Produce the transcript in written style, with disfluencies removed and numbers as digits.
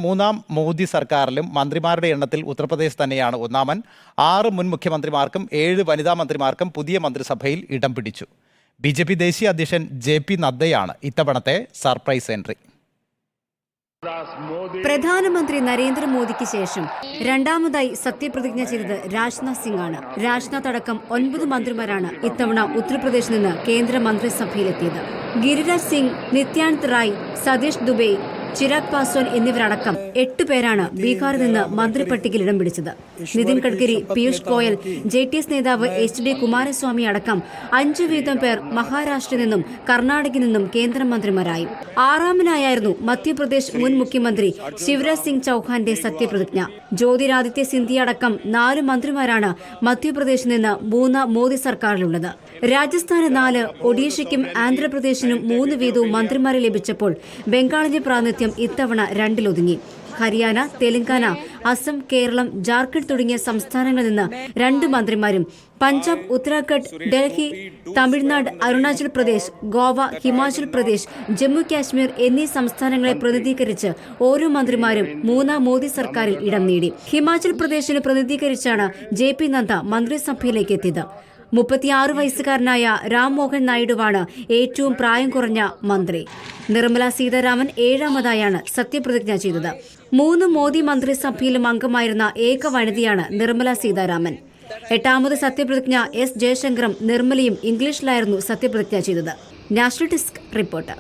മൂന്നാം മോദി സർക്കാരിലും മന്ത്രിമാരുടെ എണ്ണത്തിൽ ഉത്തർപ്രദേശ് തന്നെയാണ് ഒന്നാമൻ. 6 മുൻ മുഖ്യമന്ത്രിമാർക്കും 7 വനിതാ മന്ത്രിമാർക്കും പുതിയ മന്ത്രിസഭയിൽ ഇടം പിടിച്ചു. BJP ദേശീയ അധ്യക്ഷൻ JP നദ്ദയാണ് ഇത്തവണത്തെ സർപ്രൈസ് എൻട്രി. പ്രധാനമന്ത്രി നരേന്ദ്രമോദിക്ക് ശേഷം രണ്ടാമതായി സത്യപ്രതിജ്ഞ ചെയ്തത് രാജ്നാഥ് സിംഗ് ആണ്. രാജ്നാഥ് അടക്കം 9 മന്ത്രിമാരാണ് ഇത്തവണ ഉത്തർപ്രദേശിൽ നിന്ന് കേന്ദ്ര മന്ത്രിസഭയിലെത്തിയത്. ഗിരിരാജ് സിംഗ്, നിത്യാനന്ദ് റായ്, സതീഷ് ദുബെ, ചിരാഗ് പാസ്വാൻ എന്നിവരടക്കം 8 പേരാണ് ബീഹാറിൽ നിന്ന് മന്ത്രിപട്ടികയിൽ ഇടം പിടിച്ചത്. നിതിൻ ഗഡ്കരി, പീയൂഷ് ഗോയൽ, JTS നേതാവ് HD കുമാരസ്വാമി അടക്കം 5 വീതം പേർ മഹാരാഷ്ട്രയിൽ നിന്നും കർണാടകയിൽ നിന്നും കേന്ദ്രമന്ത്രിമാരായി. 6ാമനായിരുന്നു മധ്യപ്രദേശ് മുൻ മുഖ്യമന്ത്രി ശിവരാജ് സിംഗ് ചൌഹാന്റെ സത്യപ്രതിജ്ഞ. ജ്യോതിരാദിത്യ സിന്ധ്യ അടക്കം 4 മന്ത്രിമാരാണ് മധ്യപ്രദേശിൽ നിന്ന് 3 മോദി സർക്കാരിലുള്ളത്. രാജസ്ഥാന് 4, ഒഡീഷയ്ക്കും ആന്ധ്രാപ്രദേശിനും 3 വീതവും മന്ത്രിമാരെ ലഭിച്ചപ്പോൾ ബംഗാളിന്റെ പ്രാതിനിധ്യം ഇത്തവണ 2-ൽ ഹരിയാന, തെലങ്കാന, അസം, കേരളം, ജാർഖണ്ഡ് തുടങ്ങിയ സംസ്ഥാനങ്ങളിൽ നിന്ന് 2 മന്ത്രിമാരും പഞ്ചാബ്, ഉത്തരാഖണ്ഡ്, ഡൽഹി, തമിഴ്നാട്, അരുണാചൽ പ്രദേശ്, ഗോവ, ഹിമാചൽ പ്രദേശ്, ജമ്മു കാശ്മീർ എന്നീ സംസ്ഥാനങ്ങളെ പ്രതിനിധീകരിച്ച് ഓരോ മന്ത്രിമാരും 3ാം മോദി സർക്കാരിൽ ഇടം നേടി. ഹിമാചൽ പ്രദേശിനെ പ്രതിനിധീകരിച്ചാണ് JP നദ്ദ മന്ത്രിസഭയിലേക്ക് എത്തിയത്. 36 വയസ്സുകാരനായ രാം മോഹൻ നായിഡുവാണ് ഏറ്റവും പ്രായം കുറഞ്ഞ മന്ത്രി. നിർമ്മല സീതാരാമൻ 7ാമതായാണ് സത്യപ്രതിജ്ഞ ചെയ്തത്. 3 മോദി മന്ത്രിസഭയിലും അംഗമായിരുന്ന ഏക വനിതയാണ് നിർമ്മല സീതാരാമൻ. 8ാമത് സത്യപ്രതിജ്ഞ S ജയശങ്കറും നിർമ്മലയും ഇംഗ്ലീഷിലായിരുന്നു സത്യപ്രതിജ്ഞ ചെയ്തത്. National desk report.